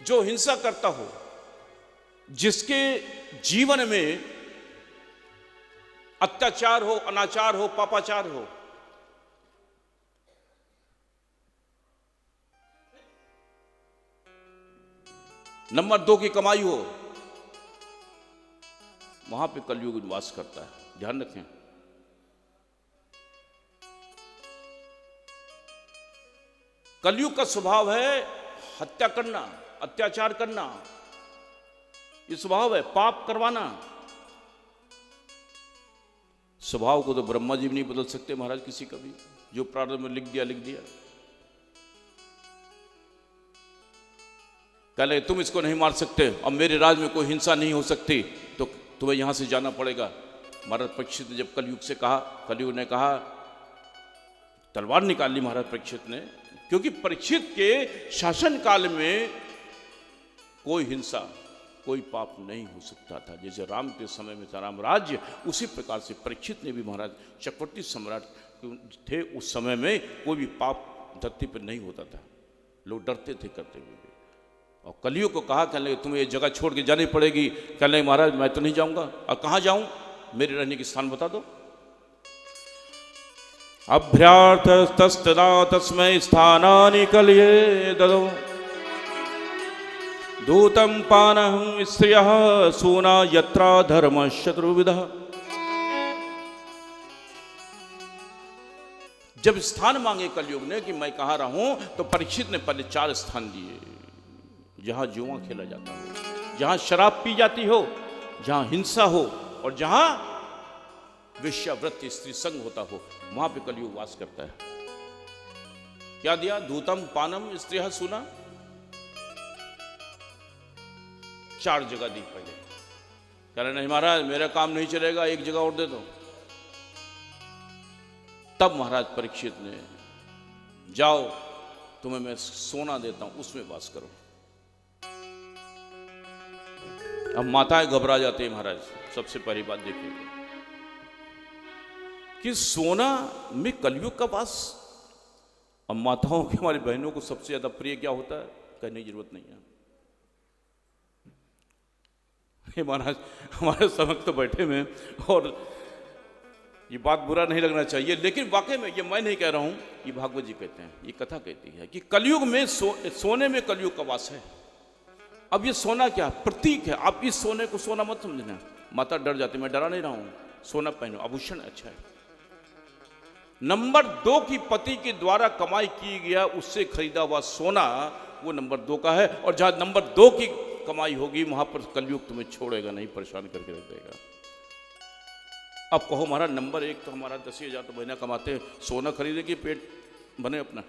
जो हिंसा करता हो, जिसके जीवन में अत्याचार हो, अनाचार हो, पापाचार हो, नंबर 2 की कमाई हो, वहां पे कलयुग वास करता है। ध्यान रखें। कलयुग का स्वभाव है हत्या करना, अत्याचार करना, ये स्वभाव है, पाप करवाना। स्वभाव को तो ब्रह्मा जी भी नहीं बदल सकते महाराज किसी का भी, जो प्रारंभ में लिख दिया लिख दिया। कहले तुम इसको नहीं मार सकते और मेरे राज में कोई हिंसा नहीं हो सकती, तो तुम्हें यहां से जाना पड़ेगा। महाराज परीक्षित ने जब कलयुग से कहा, कलयुग ने कहा, तलवार निकाल ली महाराज परीक्षित ने, क्योंकि परीक्षित के शासन काल में कोई हिंसा, कोई पाप नहीं हो सकता था। जैसे राम के समय में था राम राज्य, उसी प्रकार से परीक्षित ने भी महाराज चक्रवर्ती सम्राट थे, उस समय में कोई भी पाप धरती पर नहीं होता था, लोग डरते थे करते हुए। और कलयुग को कहा, कहने लगे तुम्हें ये जगह छोड़ के जानी पड़ेगी। कहने लगे महाराज मैं तो नहीं जाऊंगा, और कहाँ जाऊं, मेरे रहने की स्थान बता दो। अभ्यार्थस्तस्तदा तस्मै स्थानानि कलये ददौ दूतं पानहं स्त्रियः सूना यत्रा धर्म शत्रुविदः। जब स्थान मांगे कलयुग ने कि मैं कहाँ रहूं, तो परीक्षित ने पहले 4 स्थान दिए। जहां जुआ खेला जाता हो, जहां शराब पी जाती हो, जहां हिंसा हो, और जहां वेश्यावृत्ति स्त्री संग होता हो, वहां पे कलयुग वास करता है। क्या दिया? दूतम पानम स्त्रियः सूना, 4 जगह दी पहले। कह रहे नहीं महाराज मेरा काम नहीं चलेगा, एक जगह और दे दो। तब महाराज परीक्षित ने, जाओ तुम्हें मैं सोना देता हूं, उसमें वास करो। अब माताएं घबरा जाती है महाराज। सबसे पहली बात देखिए कि सोना में कलयुग का वास। अब माताओं की, हमारी बहनों को सबसे ज्यादा प्रिय क्या होता है, कहने की जरूरत नहीं है। ये महाराज हमारे समक्ष तो बैठे में, और ये बात बुरा नहीं लगना चाहिए, लेकिन वाकई में ये मैं नहीं कह रहा हूं, ये भागवत जी कहते हैं, ये कथा कहती है कि कलयुग में सोने में कलयुग का वास है। अब ये सोना क्या प्रतीक है। आप इस सोने को सोना मत समझना। माता डर जाती, मैं डरा नहीं रहा हूं, सोना पहनो, आभूषण अच्छा है। नंबर 2 की पति के द्वारा कमाई की गया, उससे खरीदा हुआ सोना, वो नंबर 2 का है। और जहां नंबर 2 की कमाई होगी, वहां पर कलयुग तुम्हें छोड़ेगा नहीं, परेशान करके रख देगा। अब कहो महाराज नंबर 1 तो हमारा 10,000 तो महीना कमाते हैं, सोना खरीदेगी पेट बने अपना।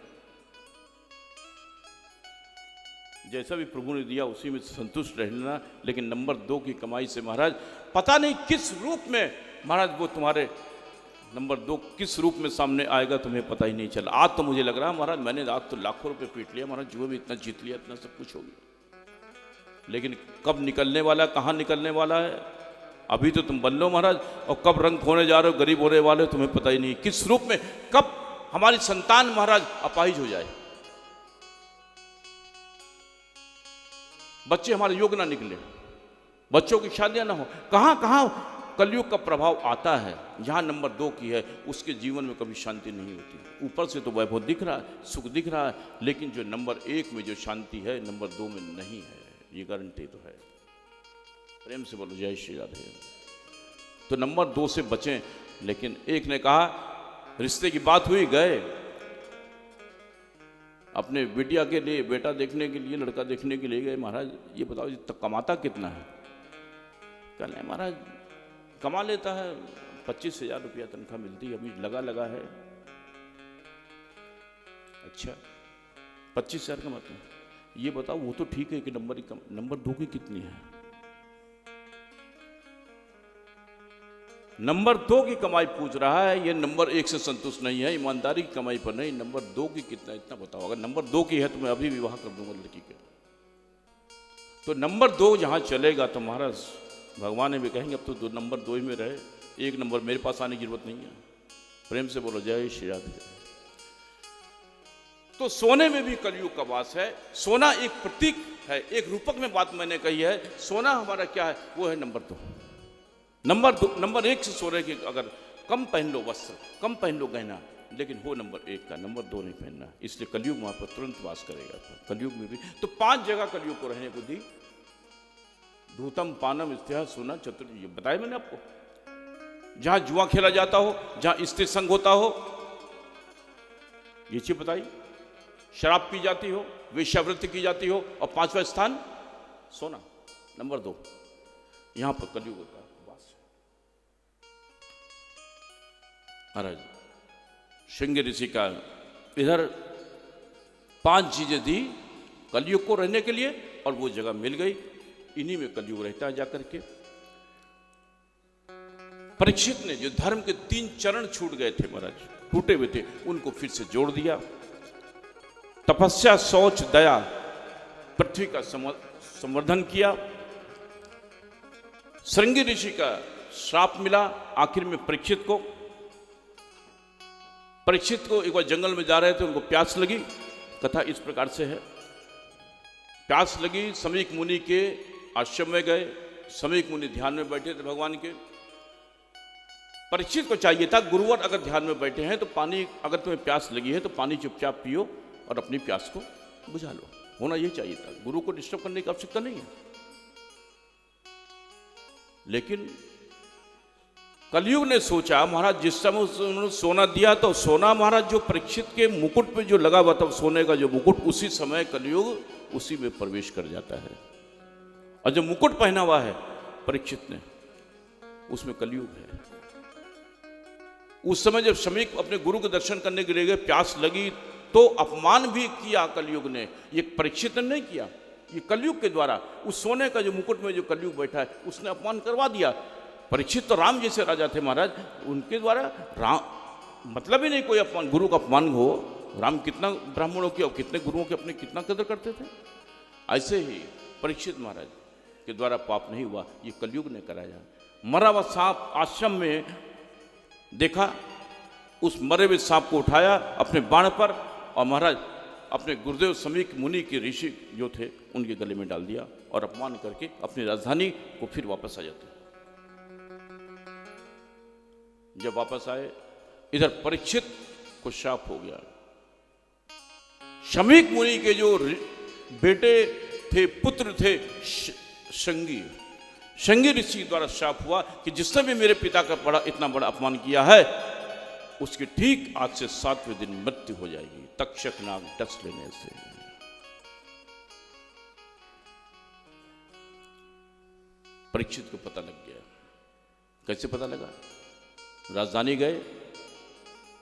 जैसा भी प्रभु ने दिया उसी में संतुष्ट रहना, लेकिन नंबर 2 की कमाई से महाराज पता नहीं किस रूप में महाराज वो तुम्हारे नंबर 2 किस रूप में सामने आएगा, तुम्हें पता ही नहीं चला। आज तो मुझे लग रहा है महाराज मैंने आज तो लाखों रुपए पीट लिया महाराज, जुए भी इतना जीत लिया, इतना सब कुछ हो गया, लेकिन कब निकलने वाला, कहाँ निकलने वाला है, अभी तो तुम बन लो महाराज, और कब रंग खोने जा रहे हो, गरीब होने वाले हो, तुम्हें पता ही नहीं किस रूप में, कब हमारी संतान महाराज अपाहिज हो जाए, बच्चे हमारे योग्य ना निकले, बच्चों की शादियां ना हो। कहां कहां कलयुग का प्रभाव आता है। जहां नंबर 2 की है उसके जीवन में कभी शांति नहीं होती। ऊपर से तो वैभव दिख रहा है, सुख दिख रहा है, लेकिन जो नंबर 1 में जो शांति है नंबर 2 में नहीं है, ये गारंटी तो है। प्रेम से बोलो जय श्री राधे। तो नंबर 2 से बचें। लेकिन एक ने कहा, रिश्ते की बात हुई, गए अपने बिटिया के लिए, बेटा देखने के लिए, लड़का देखने के लिए गए। महाराज ये बताओ तो कमाता कितना है? कहने महाराज कमा लेता है 25,000 रुपया तनख्वाह मिलती है, अभी लगा है। अच्छा 25,000 कमाते हैं, ये बताओ वो तो ठीक है कि नंबर 2 की कितनी है? नंबर 2 की कमाई पूछ रहा है, ये नंबर 1 से संतुष्ट नहीं है, ईमानदारी की कमाई पर नहीं, नंबर 2 की कितना, इतना बताओ। अगर नंबर 2 की है तो मैं अभी विवाह कर दूंगा लड़की के। तो नंबर 2 जहां चलेगा तो महाराज भगवान ने भी कहेंगे अब तो नंबर 2 ही में रहे, 1 नंबर मेरे पास आने की जरूरत नहीं है। प्रेम से बोलो जय श्री राधे। तो सोने में भी कलयुग का वास है। सोना एक प्रतीक है, एक रूपक में बात मैंने कही है। सोना हमारा क्या है, वो है नंबर 2। नंबर 1 से सोने के अगर कम पहन लो वस्त्र, कम पहन लो गहना, लेकिन हो नंबर 1 का, नंबर 2 नहीं पहनना। इसलिए कलयुग वहां पर तुरंत वास करेगा। कलयुग में भी तो 5 जगह कलयुग को रहने को दी। धूतम पानम इत्यादि सोना चतुर्थ, ये बताया मैंने आपको। जहां जुआ खेला जाता हो, जहां स्त्री संग होता हो, ये चीज बताई। शराब पी जाती हो, वेश्यावृत्ति की जाती हो, और 5वां स्थान सोना, नंबर 2, यहां पर कलयुग होता है वास। महाराज श्रृंगी ऋषि का इधर 5 चीजें दी कलयुग को रहने के लिए, और वो जगह मिल गई। इन्हीं में कलयुग रहता है जाकर के। परीक्षित ने जो धर्म के 3 चरण छूट गए थे महाराज, टूटे हुए थे, उनको फिर से जोड़ दिया। तपस्या, शौच, दया, पृथ्वी का संवर्धन किया। श्रृंगी ऋषि का श्राप मिला आखिर में परीक्षित को। परीक्षित को एक बार जंगल में जा रहे थे, उनको प्यास लगी। कथा इस प्रकार से है। प्यास लगी, समीक मुनि के आश्रम में गए। समीक मुनि ध्यान में बैठे थे भगवान के। परीक्षित को चाहिए था, गुरुवर अगर ध्यान में बैठे हैं तो पानी, अगर तुम्हें प्यास लगी है तो पानी चुपचाप पियो और अपनी प्यास को बुझा लो। होना यही चाहिए था, गुरु को डिस्टर्ब करने की आवश्यकता नहीं है। लेकिन कलयुग ने सोचा, महाराज जिस समय उन्होंने सोना दिया तो सोना, महाराज जो परीक्षित के मुकुट पे जो लगा हुआ था सोने का जो मुकुट, उसी समय कलयुग उसी में प्रवेश कर जाता है। और जो मुकुट पहना हुआ है परीक्षित ने, उसमें कलयुग है। उस समय जब समीक अपने गुरु के दर्शन करने के लिए गए, प्यास लगी, तो अपमान भी किया कलयुग ने। ये परीक्षित ने नहीं किया, ये कलयुग के द्वारा उस सोने का जो मुकुट में जो कलयुग बैठा है, उसने अपमान करवा दिया। परीक्षित तो राम जैसे राजा थे महाराज, उनके द्वारा राम मतलब ही नहीं कोई अपमान, गुरु का अपमान हो। राम कितना ब्राह्मणों की और कितने गुरुओं की अपने कितना कदर करते थे। ऐसे ही परीक्षित महाराज के द्वारा पाप नहीं हुआ, ये कलयुग ने कराया। मरा हुआ सांप आश्रम में देखा, उस मरे हुए सांप को उठाया अपने बाण पर, और महाराज अपने गुरुदेव समीक मुनि के ऋषि जो थे उनके गले में डाल दिया, और अपमान करके अपनी राजधानी को फिर वापस आ जाते। जब वापस आए, इधर परीक्षित को श्राप हो गया। समीक मुनि के जो बेटे थे, पुत्र थे, श्रृंगी ऋषि द्वारा श्राप हुआ कि जिसने भी मेरे पिता का इतना बड़ा अपमान किया है, उसकी ठीक आज से 7वें दिन मृत्यु हो जाएगी, तक्षक नाग डस लेने से। परीक्षित को पता लग गया। कैसे पता लगा? राजधानी गए,